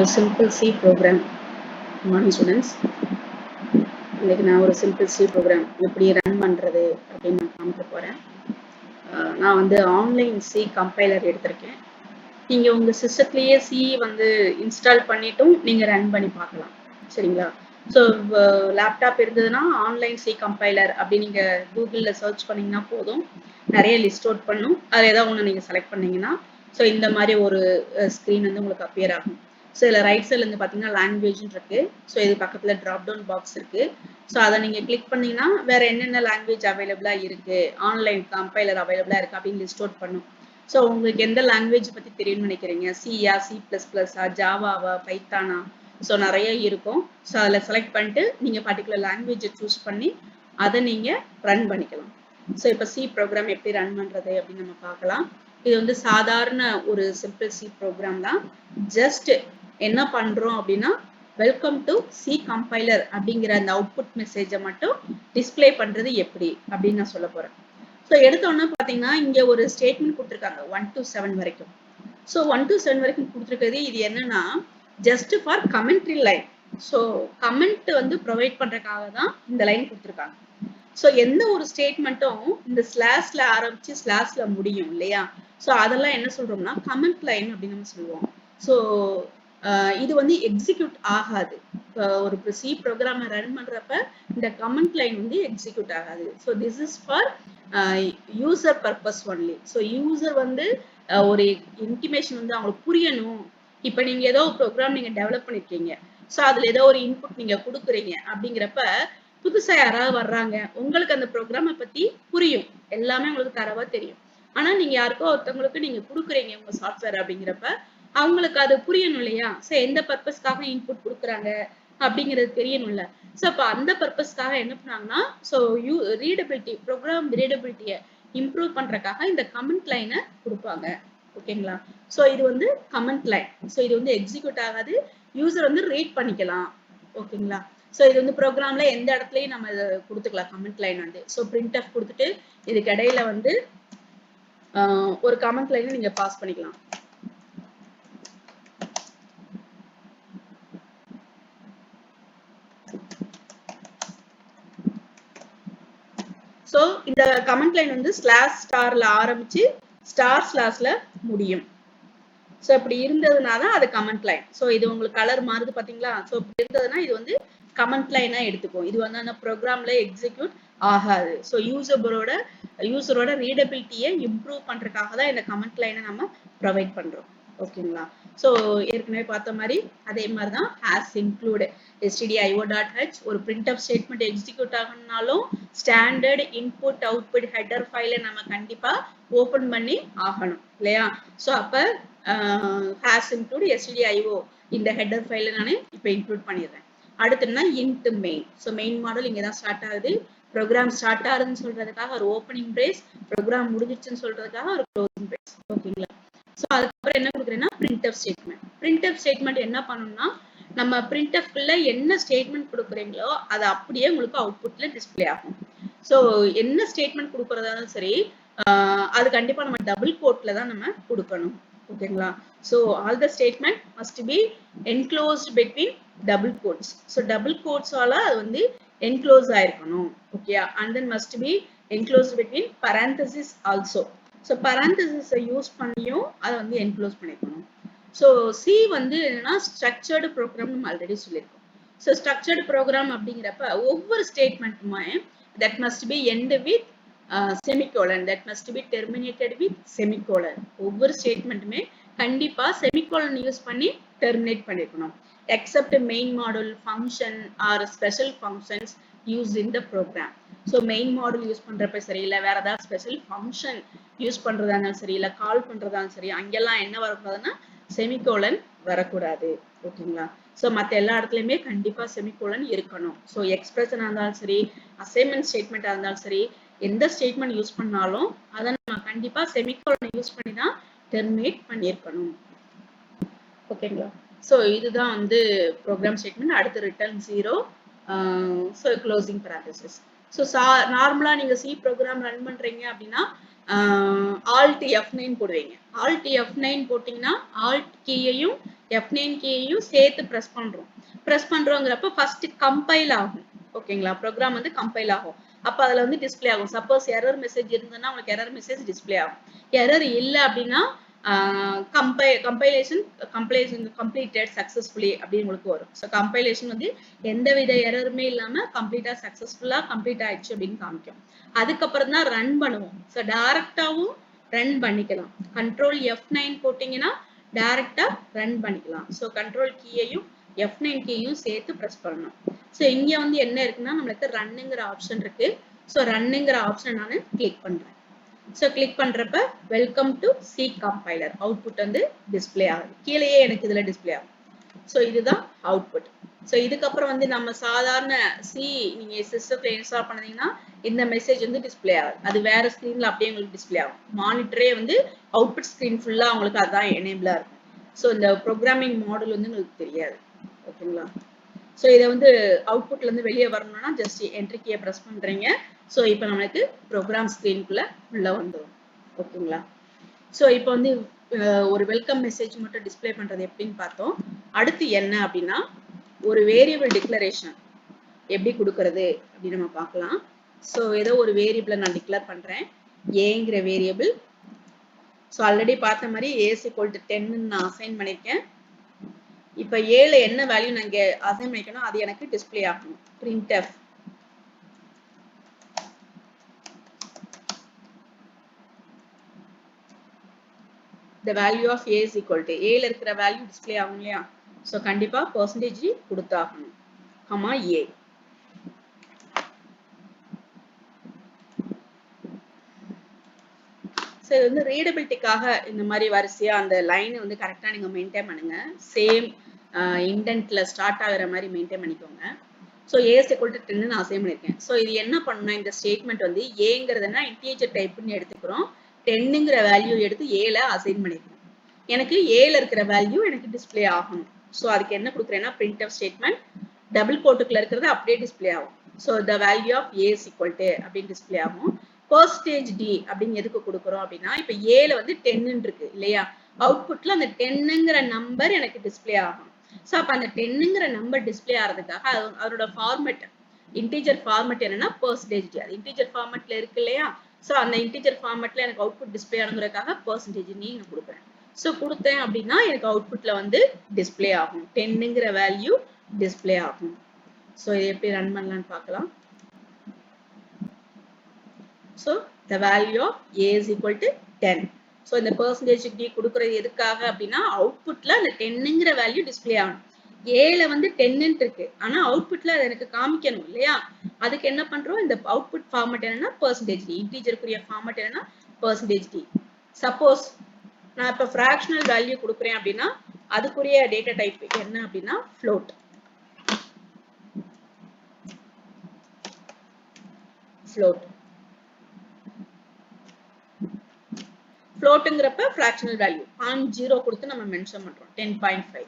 ஒரு simple C program. Morning students, இன்னைக்கு நான் ஒரு சிம்பிள் சி ப்ரோக்ராம் எப்படி ரன் பண்ணுறது அப்படின்னு நான் காமிக்க போகிறேன். நான் வந்து ஆன்லைன் சி கம்பைலர் எடுத்திருக்கேன். நீங்கள் உங்கள் சிஸ்டத்துலேயே சி வந்து இன்ஸ்டால் பண்ணிட்டும் நீங்கள் ரன் பண்ணி பார்க்கலாம். சரிங்களா? ஸோ லேப்டாப் இருந்ததுன்னா ஆன்லைன் சி கம்பைலர் அப்படி நீங்கள் கூகுளில் சர்ச் பண்ணிங்கன்னா போதும், நிறைய லிஸ்ட் அவுட் பண்ணும். அதில் ஏதாவது ஒன்று நீங்கள் செலக்ட் பண்ணிங்கன்னா ஸோ இந்த மாதிரி ஒரு ஸ்க்ரீன் வந்து உங்களுக்கு அப்பியர் ஆகும். ஸோ இதில் ரைட் சைட்லேருந்து பார்த்தீங்கன்னா லாங்குவேஜ்னு இருக்குது. ஸோ இது பக்கத்தில் ட்ராப் டவுன் பாக்ஸ் இருக்குது. ஸோ அதை நீங்கள் கிளிக் பண்ணிங்கன்னா வேறு என்னென்ன லாங்குவேஜ் அவைலபிளாக இருக்குது, ஆன்லைன் கம்பைலர் அவைலபிளாக இருக்குது அப்படின்னு லிஸ்ட் அவுட் பண்ணும். ஸோ உங்களுக்கு எந்த லாங்குவேஜ் பற்றி தெரியும்னு நினைக்கிறீங்க? சியா, C++, ஜாவாவா, பைத்தானா? ஸோ நிறைய இருக்கும். ஸோ அதில் செலக்ட் பண்ணிட்டு நீங்கள் பர்டிகுலர் லாங்குவேஜை சூஸ் பண்ணி அதை நீங்கள் ரன் பண்ணிக்கலாம். ஸோ இப்போ சி ப்ரோக்ராம் எப்படி ரன் பண்ணுறது அப்படின்னு நம்ம பார்க்கலாம். இது வந்து சாதாரண ஒரு சிம்பிள் சி ப்ரோக்ராம் தான். ஜஸ்ட் என்ன பண்ணுறோம் அப்படின்னா வெல்கம் டு சி கம்பைலர் அப்படிங்கிற அந்த அவுட்புட் மெசேஜை மட்டும் டிஸ்பிளே பண்ணுறது எப்படி அப்படின்னு நான் சொல்ல போகிறேன். ஸோ எடுத்தோன்னே பார்த்தீங்கன்னா இங்கே ஒரு ஸ்டேட்மெண்ட் கொடுத்துருக்காங்க 1 to 7 வரைக்கும். ஸோ 1 to 7 வரைக்கும் கொடுத்துருக்கிறது இது என்னன்னா just for commentary line. So comment வந்து ப்ரொவைட் பண்ணுறதுக்காக தான் இந்த லைன் கொடுத்துருக்காங்க. ஸோ எந்த ஒரு ஸ்டேட்மெண்ட்டும் இந்த ஸ்லாஷ்ல ஆரம்பிச்சு ஸ்லாஷ்ல முடியும் இல்லையா? ஸோ அதெல்லாம் என்ன சொல்றோம்னா கமெண்ட் லைன் அப்படின்னு நம்ம சொல்லுவோம். ஸோ இது வந்து எக்ஸிக்யூட் ஆகாது. ஒரு சி ப்ரோக்ராமை ரன் பண்றப்ப இந்த கமெண்ட் லைன் வந்து எக்ஸிக்யூட் ஆகாது. So this is for user purpose only. So user வந்து ஒரு இன்டிமேஷன் வந்து அவங்களுக்கு புரியணும். இப்போ நீங்க ஏதோ ஒரு ப்ரோக்ராம் நீங்க டெவலப் பண்ணிருக்கீங்க. ஸோ அதுல ஏதோ ஒரு இன்புட் நீங்க கொடுக்குறீங்க அப்படிங்கிறப்ப புதுசா யாராவது வர்றாங்க, உங்களுக்கு அந்த ப்ரோக்ராமை பத்தி புரியும், எல்லாமே உங்களுக்கு தரவா தெரியும். ஆனா நீங்க யாருக்கோ ஒருத்தவங்களுக்கு நீங்க கொடுக்குறீங்க உங்க சாஃப்ட்வேர் அப்படிங்கிறப்ப அவங்களுக்கு அது புரியணும் இல்லையா? ஸோ எந்த பர்பஸ்க்காக இன்புட் கொடுக்குறாங்க அப்படிங்கிறது தெரியணும்ல. ஸோ அப்போ அந்த பர்பஸ்க்காக என்ன பண்ணாங்கன்னா ஸோ ரீடபிலிட்டி, ப்ரோக்ராம் ரீடபிலிட்டியை இம்ப்ரூவ் பண்றதுக்காக இந்த கமெண்ட் லைனை கொடுப்பாங்க. ஓகேங்களா? ஸோ இது வந்து கமெண்ட் லைன். ஸோ இது வந்து எக்ஸிக்யூட் ஆகாது, யூசர் வந்து ரீட் பண்ணிக்கலாம். ஓகேங்களா? ஸோ இது வந்து ப்ரோக்ராம்ல எந்த இடத்துலையும் நம்ம இதை கொடுத்துக்கலாம் கமெண்ட் லைன் வந்து. ஸோ printf கொடுத்துட்டு இதுக்கு இடையில வந்து ஒரு கமெண்ட் லைனை நீங்க பாஸ் பண்ணிக்கலாம். ஸோ இந்த கமெண்ட் லைன் வந்து ஸ்லாஷ் ஸ்டார்ல ஆரம்பிச்சு ஸ்டார் ஸ்லாஷ்ல முடியும். ஸோ இப்படி இருந்ததுனால அது கமெண்ட் லைன். ஸோ இது உங்களுக்கு கலர் மாறுது பார்த்தீங்களா? ஸோ இப்படி இருந்ததுன்னா இது வந்து கமெண்ட் லைனா எடுத்துக்கும். இது வந்து அந்த ப்ரோக்ராம்ல எக்ஸிக்யூட் ஆகாது. ஸோ யூசரோட ரீடபிலிட்டியை இம்ப்ரூவ் பண்றதுக்காக தான் இந்த கமெண்ட் லைனை நம்ம ப்ரொவைட் பண்றோம். ஓகேங்களா? ஸோ ஏற்கனவே பார்த்த மாதிரி அதே மாதிரி தான் ஹேஸ் இன்க்ளூட் stdio.h ஒரு printf ஸ்டேட்மெண்ட் எக்ஸிக்யூட் ஆகணும்னாலும் ஸ்டாண்டர்ட் இன்புட் அவுட்புட் ஹெடர் ஃபைலை நம்ம கண்டிப்பா ஓபன் பண்ணி ஆகணும் இல்லையா? ஸோ அப்ப has include stdio இந்த ஹெடர் ஃபைலை நான் இப்போ இன்க்ளூட் பண்ணிடுறேன். அடுத்துன்னா int main. So main model இங்கே தான் ஸ்டார்ட் ஆகுது. ப்ரோக்ராம் ஸ்டார்ட் ஆகுதுன்னு சொல்றதுக்காக ஒரு ஓப்பனிங் பிரேஸ், ப்ரோக்ராம் முடிஞ்சிச்சுன்னு சொல்றதுக்காக ஒரு க்ளோசிங் பிரேஸ். ஓகேங்களா? ஸோ அதுக்கப்புறம் என்ன கொடுக்குறேன்னா printf ஸ்டேட்மெண்ட். printf ஸ்டேட்மெண்ட் என்ன பண்ணணும்னா நம்ம printfக்குள்ள என்ன ஸ்டேட்மெண்ட் கொடுக்குறீங்களோ அது அப்படியே உங்களுக்கு அவுட்புட்ல டிஸ்பிளே ஆகும். ஸோ என்ன ஸ்டேட்மெண்ட் கொடுக்குறதாலும் சரி அது கண்டிப்பா நம்ம டபுள் கோட்ல தான் நம்ம கொடுக்கணும். ஓகேங்களா? So all the statement must be enclosed between double quotes. So double கோட்ஸால அது வந்து என்க்ளோஸ் ஆயிருக்கணும். Okay, and then must be enclosed between parenthesis also. So parenthesis use பண்ணியும் அதை வந்து என்க்ளோஸ் பண்ணிக்கணும். ஸோ சி வந்து என்னன்னா ஸ்ட்ரக்சர்டு ப்ரோக்ராம் நம்ம ஆல்ரெடி சொல்லியிருக்கோம். ஸோ ஸ்ட்ரக்சர்டு ப்ரோக்ராம் அப்படிங்கிறப்ப ஒவ்வொரு ஸ்டேட்மெண்ட்டுமே that must be end with semicolon, that must be terminated with semicolon. ஒவ்வொரு ஸ்டேட்மெண்ட்டுமே கண்டிப்பா செமிகோலன் யூஸ் பண்ணி டெர்மினேட் பண்ணிருக்கணும். Except main model function or special functions use in the program. So main model use பண்றப்ப சரி, இல்லை வேற ஏதாவது ஸ்பெஷல் ஃபங்க்ஷன் யூஸ் பண்றதா இருந்தாலும் சரி, இல்லை கால் பண்றதா இருந்தாலும் சரி, அங்கெல்லாம் என்ன வரக்கூடாதுன்னா செமிகோலன் வரக்கூடாது. ஓகேங்களா? ஸோ மற்ற எல்லா இடத்துலையுமே கண்டிப்பா செமிகோலன் இருக்கணும். ஸோ எக்ஸ்பிரஷனாக இருந்தாலும் சரி, அசைன்மெண்ட் ஸ்டேட்மெண்ட்டாக இருந்தாலும் சரி, எந்த ஸ்டேட்மெண்ட் யூஸ் பண்ணாலும் அதை நம்ம கண்டிப்பா செமிகோலன் யூஸ் பண்ணி தான் டெர்மினேட் பண்ணியிருக்கணும். ஓகேங்களா? ஸோ இதுதான் வந்து ப்ரோக்ராம் ஸ்டேட்மெண்ட். அடுத்து return 0, so closing parenthesis. So நார்மலா நீங்க சி ப்ரோக்ராம் ரன் பண்றீங்க அப்படின்னா Alt F9 போடுவீங்க. Alt F9 போட்டீங்கன்னா Alt கீயையும் F9 கீயையும் சேர்த்து ப்ரெஸ் பண்றோங்கிறப்ப ஃபர்ஸ்ட் கம்பைல் ஆகும். ஓகேங்களா, ப்ரோக்ராம் வந்து கம்பைல் ஆகும். அப்ப அதுல வந்து டிஸ்பிளே ஆகும். சப்போஸ் எரர் மெசேஜ் இருந்ததுன்னா உங்களுக்கு எரர் மெசேஜ் டிஸ்பிளே ஆகும். எரர் இல்லை அப்படின்னா கம்பைலேஷன் கம்ப்ளீட்டட் சக்சஸ்ஃபுல்லி அப்படின்னு உங்களுக்கு வரும். ஸோ கம்பைலேஷன் வந்து எந்தவித எரருமே இல்லாம கம்ப்ளீட்டா சக்சஸ்ஃபுல்லா கம்ப்ளீட் ஆயிடுச்சு அப்படின்னு காமிக்கும். அதுக்கப்புறம் தான் ரன் பண்ணுவோம். ஸோ டைரக்டாவும் ரன் பண்ணிக்கலாம். கண்ட்ரோல் F9 போட்டீங்கன்னா டைரக்டா ரன் பண்ணிக்கலாம். ஸோ கண்ட்ரோல் கீயையும் F9 கீயையும் சேர்த்து ப்ரெஸ் பண்ணணும். ஸோ இங்க வந்து என்ன இருக்குன்னா நம்மளுக்கு ரன்னுங்கிற ஆப்ஷன் இருக்கு. ஸோ ரன்னுங்கிற ஆப்ஷன் நான் கிளிக் பண்றேன். ஸோ கிளிக் பண்றப்ப welcome to C compiler output வந்து டிஸ்பிளே ஆகுது. கீழேயே எனக்கு இதுல டிஸ்பிளே ஆகும். ஸோ இதுதான் அவுட்புட். ஸோ இதுக்கப்புறம் வந்து நம்ம சாதாரண சி நீங்க சிஸ்டத்துல இன்ஸ்டால் பண்ணீங்கன்னா இந்த மெசேஜ் வந்து டிஸ்பிளே ஆகுது. அது வேற ஸ்கிரீன்ல அப்படியே உங்களுக்கு டிஸ்பிளே ஆகும். மானிட்டரே வந்து அவுட்புட் ஸ்கிரீன் ஃபுல்லா உங்களுக்கு அதான் எனேபிளா இருக்கும். ஸோ இந்த ப்ரோக்ராமிங் மாடல் வந்து உங்களுக்கு தெரியாது. ஓகேங்களா, ஸோ இதை வந்து அவுட்புட்ல இருந்து வெளியே வரணும்னா ஜஸ்ட் என்ட்ரி கீயை ப்ரெஸ் பண்றீங்க. ஸோ இப்போ நம்மளுக்கு ப்ரோக்ராம் ஸ்கிரீனுக்குள்ள உள்ள வந்துடும். ஓகேங்களா, ஸோ இப்போ வந்து ஒரு வெல்கம் மெசேஜ் மட்டும் டிஸ்பிளே பண்றது எப்படின்னு பார்த்தோம். அடுத்து என்ன அப்படின்னா ஒரு வேரியபிள் டிக்ளரேஷன் எப்படி கொடுக்கறது அப்படின்னு நம்ம பார்க்கலாம். ஸோ ஏதோ ஒரு வேரியபிளை நான் டிக்ளேர் பண்றேன், ஏங்கிற வேரியபிள். ஸோ ஆல்ரெடி பார்த்த மாதிரி ஏஸ் ஈக்குவல் டு 10 நான் அசைன் பண்ணியிருக்கேன். இப்போ ஏல என்ன வேல்யூ நான் இங்கே அசைன் பண்ணிக்கணும் அது எனக்கு டிஸ்பிளே ஆகணும். printf the value of a is equal to a ல இருக்கிற வேல்யூ டிஸ்பிளே ஆகும் இல்லையா. ஸோ கண்டிப்பா பெர்சன்டேஜ் கொடுத்தாகணும், கமா ஏ. ஸோ இது வந்து ரீடபிலிட்டிக்காக இந்த மாதிரி வரிசையா அந்த லைன் வந்து கரெக்டா நீங்க மெயின்டைன் பண்ணுங்க. சேம் இண்டென்ட்ல ஸ்டார்ட் ஆகுற மாதிரி மெயின்டைன் பண்ணிக்கோங்க. ஸோ ஏஸ் ஈக்குவல் டு 10 நான் அசைன் பண்ணியிருக்கேன். ஸோ இது என்ன பண்ணணும், இந்த ஸ்டேட்மெண்ட் வந்து ஏங்கிறதுனா இன்டீஜர் டைப்னு எடுத்துக்கிறோம். 10ங்கிற வேல்யூ எடுத்து ஏல அசைன் பண்ணிக்கிறோம். எனக்கு ஏல இருக்கிற வேல்யூ எனக்கு டிஸ்பிளே ஆகணும். ஸோ அதுக்கு என்ன கொடுக்குறேன்னா printf ஸ்டேட்மெண்ட் டபுள் கோட்டுக்குள்ள இருக்கிறது அப்படியே டிஸ்பிளே ஆகும். So the value of a equal to அப்படின்னு டிஸ்பிளே ஆகும். பெர்சன்டேஜ் டி அப்படின்னு எதுக்கு கொடுக்குறோம் அப்படின்னா இப்போ ஏல வந்து 10 இருக்கு இல்லையா, அவுட்புட்ல அந்த 10ங்கிற நம்பர் எனக்கு டிஸ்பிளே ஆகும். ஸோ அப்போ அந்த 10ங்கிற நம்பர் டிஸ்பிளே ஆகிறதுக்காக அதோட ஃபார்மெட் இன்டீஜர் ஃபார்மெட் என்னன்னா பெர்சன்டேஜ் டி. அது இன்டீஜர் ஃபார்மெட்ல இருக்கு இல்லையா. ஸோ அந்த இன்டீஜர் ஃபார்மெட்ல எனக்கு அவுட்புட் டிஸ்பிளே ஆகுங்கிறதுக்காக பெர்சன்டேஜ் டி நான் கொடுக்குறேன். ஸோ கொடுத்தேன் அப்படின்னா எனக்கு அவுட்புட்ல வந்து டிஸ்பிளே ஆகும், 10ங்கிற வேல்யூ டிஸ்பிளே ஆகும். ஸோ இதை எப்படி ரன் பண்ணலாம்னு பார்க்கலாம். So the value of a is equal to 10. So இந்த பெர்சன்டேஜ் டி கொடுக்குறது எதுக்காக அப்படின்னா அவுட்புட்ல அந்த 10ங்கிற வேல்யூ டிஸ்பிளே ஆகணும். ஏல வந்து 10 இருக்கு, ஆனா அவுட்புட்ல அது எனக்கு காமிக்கணும் இல்லையா. அதுக்கு என்ன பண்றோம், இந்த அவுட்புட் ஃபார்மட் என்னன்னா பெர்சன்டேஜ் டி, இன்டீஜருக்குரிய ஃபார்மட் என்னன்னா பெர்சன்டேஜ் டி. சப்போஸ் நான் இப்போ ஃப்ராக்ஷனல் வேல்யூ கொடுக்குறேன் அப்படின்னா அதுக்குரிய டேட்டா டைப் என்ன அப்படின்னா float. floatங்கிறப்ப ஃப்ராக்ஷனல் வேல்யூ 0.0 கொடுத்து நம்ம மென்ஷன் பண்றோம் 10.5.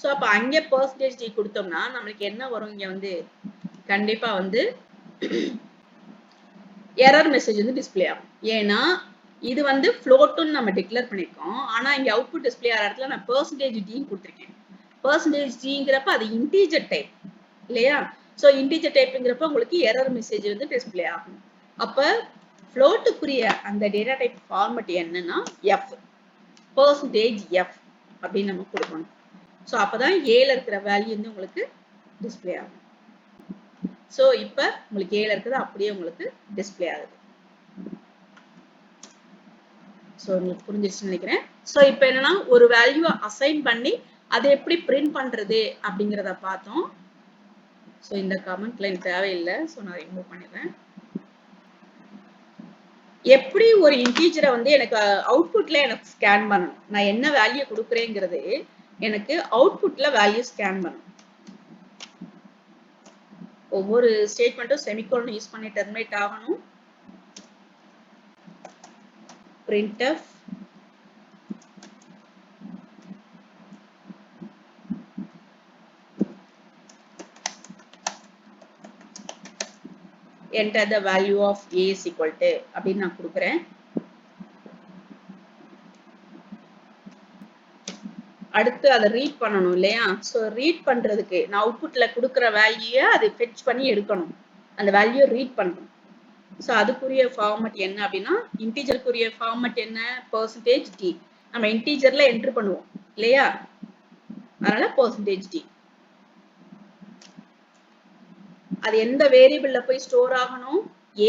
ஸோ அப்போ அங்கே பெர்சன்டேஜ் டி கொடுத்தோம்னா நம்மளுக்கு என்ன வரும், இங்க வந்து கண்டிப்பா வந்து எரர் மெசேஜ் வந்து டிஸ்பிளே ஆகும். ஏன்னா இது வந்து ஃப்ளோட்னு நம்ம டிக்ளேர் பண்ணிருக்கோம், ஆனா இங்க அவுட்புட் டிஸ்பிளே ஆகிற இடத்துல நான் பெர்சன்டேஜ் டி கொடுத்துருக்கேன். பெர்சன்டேஜ் டிங்கிறப்ப அது இன்டீஜர் டைப் இல்லையா. ஸோ இன்டீஜர் டைப்ங்கிறப்ப உங்களுக்கு எரர் மெசேஜ் வந்து டிஸ்பிளே ஆகும். அப்ப ஃப்ளோட்டுக்குரிய அந்த டேட்டா டைப் ஃபார்மட் என்னன்னா எஃப், பெர்சன்டேஜ் எஃப் அப்படின்னு நம்ம கொடுக்கணும். ஸோ அப்பதான் ஏல இருக்கிற வேல்யூ வந்து உங்களுக்கு டிஸ்பிளே ஆகும். ஸோ இப்போ உங்களுக்கு ஏல இருக்கிறது அப்படியே உங்களுக்கு டிஸ்பிளே ஆகுது. ஸோ உங்களுக்கு புரிஞ்சிருச்சுன்னு நினைக்கிறேன். ஸோ இப்போ என்னன்னா ஒரு வேல்யூவை அசைன் பண்ணி அதை எப்படி பிரிண்ட் பண்றது அப்படிங்கிறத பார்த்தோம். ஸோ இந்த கமெண்ட் லைன் தேவையில்லை, ஸோ நான் ரிமூவ் பண்ணிடுறேன். எப்படி ஒரு இன்டீஜரை வந்து எனக்கு அவுட்புட்ல எனக்கு ஸ்கேன் பண்ணணும், நான் என்ன வேல்யூ கொடுக்குறேங்கிறது எனக்கு அவுட்புட்ல வேல்யூ ஸ்கேன் பண்ணணும். ஒவ்வொரு ஸ்டேட்மெண்ட்டும் செமிகோலன் யூஸ் பண்ணி டெர்மினேட் ஆகணும். printf enter the value of a is equal to அப்படின்னு நான் கொடுக்குறேன். அடுத்து அதை ரீட் பண்ணணும் இல்லையா? ஸோ ரீட் பண்றதுக்கு நான் அவுட்புட்ல கொடுக்குற வேல்யூயை அது ஃபெட்ச் பண்ணி எடுக்கணும், அந்த வேல்யூ ரீட் பண்ணணும். ஸோ அதுக்குரிய ஃபார்மட் என்ன அப்படின்னா, இன்டீஜருக்குரிய ஃபார்மட் என்ன, %d. நம்ம இன்டீஜர்ல என்ட்ரு பண்ணுவோம் இல்லையா, அதனால %d. அது எந்த வேரியபிள்ல போய் ஸ்டோர் ஆகணும்,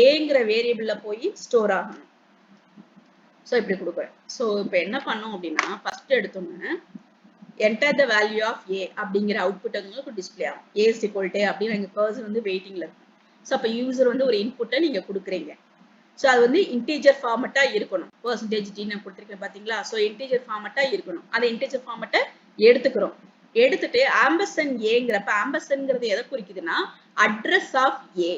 ஏங்கிற வேரியபிள்ல போய் ஸ்டோர் ஆகணும். ஸோ இப்படி கொடுக்குறேன். ஸோ இப்போ என்ன பண்ணோம் அப்படின்னா, ஃபர்ஸ்ட் எடுத்தோம்னா enter the value of a அப்படிங்கிற அவுட்புட் உங்களுக்கு டிஸ்பிளே ஆகும். a is equal to அப்படின்னு எங்க கர்சர் வந்து வெயிட்டிங்ல இருக்கும். ஸோ அப்போ யூசர் வந்து ஒரு இன்புட்டை நீங்க கொடுக்குறீங்க. ஸோ அது வந்து இன்டீஜர் ஃபார்மட்டா இருக்கணும். %d நான் கொடுத்துருக்கேன் பாத்தீங்களா? ஸோ இன்டீஜர் ஃபார்மட்டா இருக்கணும். அந்த இன்டீஜர் ஃபார்மட்டை எடுத்துக்கிறோம். எடுத்துட்டு ஆம்பர்சன் ஏங்கிறப்ப, ஆம்பர்சன்ங்கிறது எதை குறிக்குதுன்னா அட்ரஸ் ஆஃப் ஏ.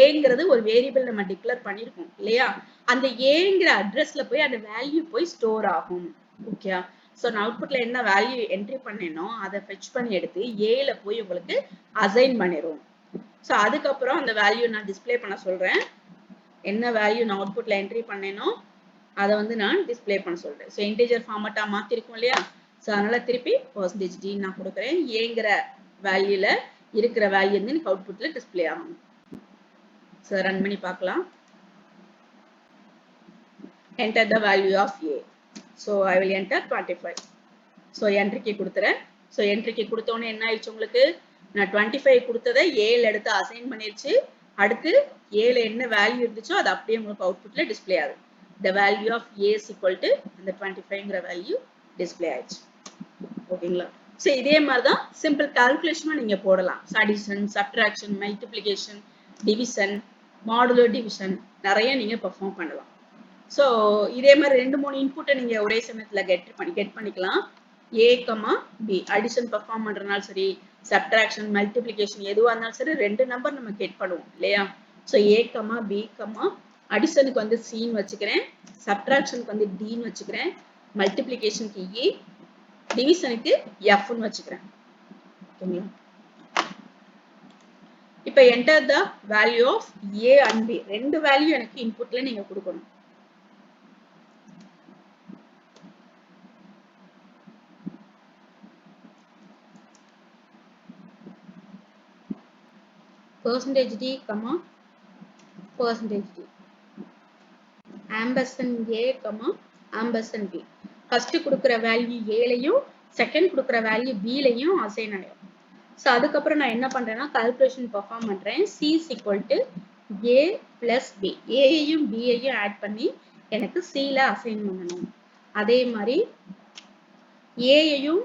ஏங்கிறது ஒரு வேரியபிள் நம்ம டிக்ளேர் பண்ணிருக்கோம் இல்லையா, அந்த ஏங்கிற அட்ரஸ்ல போய் அந்த வேல்யூ போய் ஸ்டோர் ஆகும். ஓகே, ஸோ நான் அவுட்புட்ல என்ன வேல்யூ என்ட்ரி பண்ணேனோ அதை ஃபெட்ச் பண்ணி எடுத்து ஏல போய் உங்களுக்கு அசைன் பண்ணிடும். ஸோ அதுக்கப்புறம் அந்த வேல்யூ நான் டிஸ்பிளே பண்ண சொல்றேன். என்ன வேல்யூ நான் அவுட்புட்ல என்ட்ரி பண்ணேனோ அதை வந்து நான் டிஸ்பிளே பண்ண சொல்றேன். ஸோ இன்டீஜர் ஃபார்மட்டா மாத்திருக்கோம் இல்லையா, ஸோ அதனால திருப்பி %d நான் கொடுக்குறேன். ஏங்கிற வேல்யூல இருக்கிற வேல்யூ வந்து எனக்கு அவுட்புட்ல டிஸ்பிளே ஆகும். ஸோ ரன் பண்ணி பார்க்கலாம். enter the value of a. so I will enter 25. So entry key கொடுத்துறேன். ஸோ என்ட்ரி கீ கொடுத்தோன்னே என்ன ஆயிடுச்சு உங்களுக்கு, நான் 25 கொடுத்ததை ஏல எடுத்து அசைன் பண்ணிருச்சு. அடுத்து ஏல என்ன வேல்யூ இருந்துச்சோ அது அப்படியே உங்களுக்கு அவுட்புட்ல டிஸ்பிளே ஆகுது. the value of a is equal to அந்த 25ங்கிற வேல்யூ டிஸ்பிளே ஆயிடுச்சு. ஓகேங்களா? ஸோ இதே மாதிரி தான் சிம்பிள் கால்குலேஷனும் நீங்க போடலாம். Addition, subtraction, multiplication, division, modulo division நிறைய நீங்க பெர்ஃபார்ம் பண்ணலாம். ஸோ இதே மாதிரி 2-3 இன்புட்டை நீங்க ஒரே சமயத்துல கெட் பண்ணிக்கலாம். a, b அடிஷன் பெர்ஃபார்ம் பண்றதுனாலும் சரி, சப்ட்ராக்ஷன், மல்டிப்ளிகேஷன் எதுவா இருந்தாலும் சரி 2 நம்பர் நம்ம கெட் பண்ணுவோம் இல்லையா. ஸோ a, b, அடிஷனுக்கு வந்து c வச்சுக்கிறேன், சப்ட்ராக்ஷனுக்கு வந்து d வச்சுக்கிறேன், மல்டிப்ளிகேஷனுக்கு e, டிவிஷனுக்கு f வச்சுக்கிறேன். ஓகேங்களா? இப்போ enter the value of a and b. ரெண்டு வேல்யூ எனக்கு இன்புட்ல நீங்க கொடுக்கணும். %d, %d, ampersand a, ampersand b. First கொடுக்குற வேல்யூ ஏலையும் செகண்ட் கொடுக்குற வேல்யூ பிலையும் அசைன் ஆயிடும். ஸோ அதுக்கப்புறம் நான் என்ன பண்றேன்னா கால்குலேஷன் பெர்ஃபார்ம் பண்றேன். c is equal to a plus b. ஏயையும் பியையும் ஆட் பண்ணி எனக்கு cல அசைன் பண்ணணும். அதே மாதிரி ஏயையும்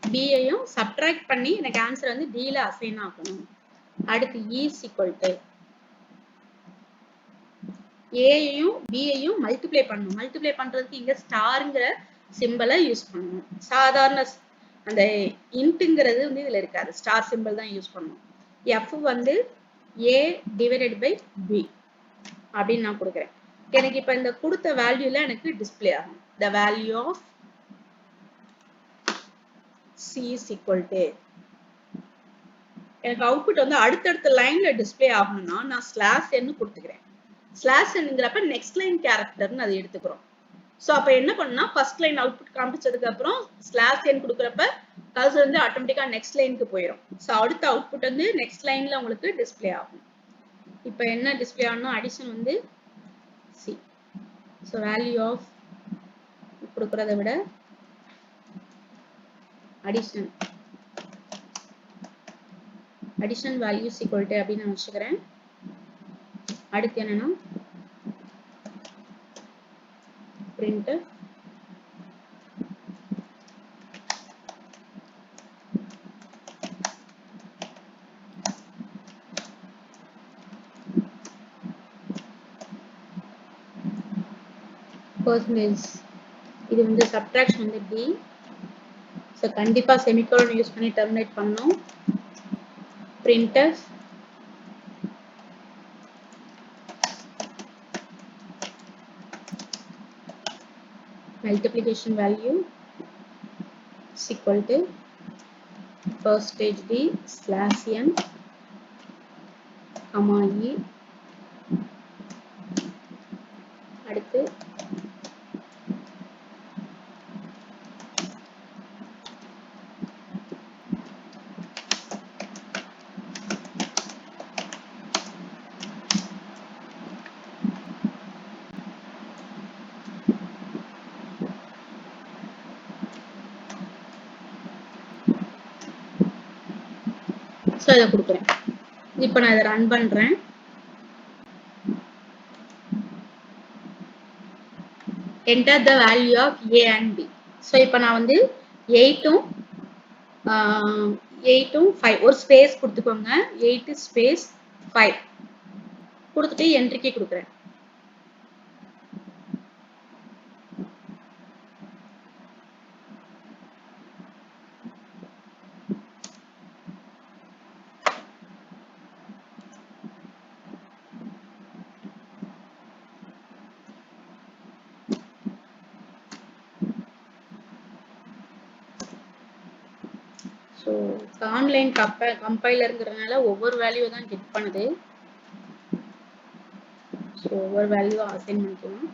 பியையும் சப்ட்ராக்ட் பண்ணி எனக்கு ஆன்சர் வந்து dல அசைன் ஆகணும். அடுத்து e is equal to ஏயையும் பியையும் மல்டிப்ளை பண்ணணும். மல்டிப்ளை பண்றதுக்கு இங்க ஸ்டார்ங்கிற சிம்பிளை யூஸ் பண்ணணும். சாதாரண அந்த இன்ட்ங்கிறது வந்து இதுல இருக்காது, ஸ்டார் சிம்பிள் தான் யூஸ் பண்ணணும். f வந்து a டிவைடட் பை b அப்படின்னு நான் கொடுக்குறேன். எனக்கு இப்ப இந்த கொடுத்த வேல்யூல எனக்கு டிஸ்பிளே ஆகும். the value of c is equal to, எனக்கு அவுட்புட் வந்து அடுத்தடுத்த லைன்ல டிஸ்பிளே ஆகணும்னா நான் ஸ்லாஷ் n கொடுத்துக்கிறேன். ஸ்லாஷ் nங்கிறப்ப நெக்ஸ்ட் லைன் கேரக்டர்னு அதை எடுத்துக்கிறோம். ஸோ அப்போ என்ன பண்ணா ஃபர்ஸ்ட் லைன் அவுட்புட் காமிச்சதுக்கு அப்புறம் ஸ்லாஷ் n கொடுக்குறப்ப கர்சர் வந்து ஆட்டோமேட்டிக்கா நெக்ஸ்ட் லைனுக்கு போயிடும். ஸோ அடுத்த அவுட்புட் வந்து நெக்ஸ்ட் லைன்ல உங்களுக்கு டிஸ்பிளே ஆகும். இப்போ என்ன டிஸ்பிளே ஆகணும், அடிஷன் வந்து c. ஸோ வேல்யூ ஆஃப் கொடுக்குறத விட அடிஷன் வேல்யூ ஈக்குவல் டு அப்படின்னு நான் வச்சுக்கிறேன். அடுத்து என்னன்னா print percentage. இது வந்து சப்ட்ராக்ஷன் வந்து d. ஸோ கண்டிப்பா செமிகோலன் யூஸ் பண்ணி டெர்மினேட் பண்ணணும். printf multiplication value is equal to %d slash n comma e. அடுத்து ஸோ இதை கொடுக்குறேன். இப்போ நான் இதை ரன் பண்றேன். enter the value of a and b. So இப்போ நான் வந்து 8ம் 5 ஒரு ஸ்பேஸ் கொடுத்துக்கோங்க. 8 ஸ்பேஸ் 5 கொடுத்துட்டு என்ட்ரிக்கு கொடுக்குறேன். ஸோ ஆன்லைன் கம்பைலருங்கிறதுனால ஒவ்வொரு வேல்யூ தான் கெட் பண்ணுது. ஸோ ஒவ்வொரு வேல்யூ அசைன் பண்ணிக்கலாம்.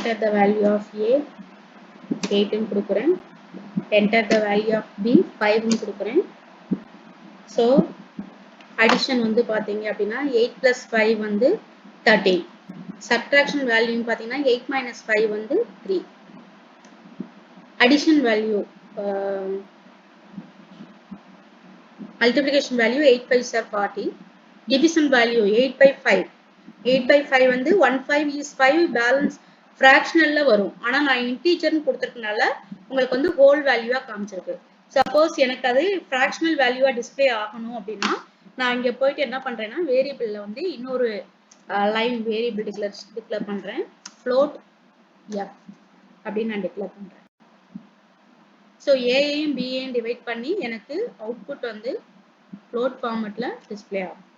Enter the value of a 8 ன்னு கொடுக்குறேன். Enter the value of b 5 ன்னு கொடுக்குறேன். ஸோ அடிஷன் வந்து பார்த்தீங்க அப்படின்னா 8 plus 5 வந்து 13. சப்ட்ராக்ஷன் வேல்யூன்னு பார்த்தீங்கன்னா 8 minus 5 வந்து 3. Addition value multiplication value 8 5s are 40. Division value 8 by 5. 8 by 5 வந்து 1 5 is 5 பேலன்ஸ் ஃப்ராக்ஷனல்ல வரும். ஆனால் நான் இன்டீஜர்னு கொடுத்துருக்கனால உங்களுக்கு வந்து ஹோல் வேல்யூவா காமிச்சிருக்கு. சப்போஸ் எனக்கு அது ஃப்ராக்ஷனல் வேல்யூவா டிஸ்பிளே ஆகணும் அப்படின்னா நான் இங்கே போயிட்டு என்ன பண்றேன்னா வேரியபிள்ல வந்து இன்னொரு லைன் வேரியபிள் டிக்ளேர் பண்றேன். float f அப்படின்னு நான் டிக்ளேர் பண்றேன். ஸோ ஏயையும் பியையும் டிவைட் பண்ணி எனக்கு அவுட்புட் வந்து float ஃபார்மேட்ல டிஸ்பிளே ஆகும்.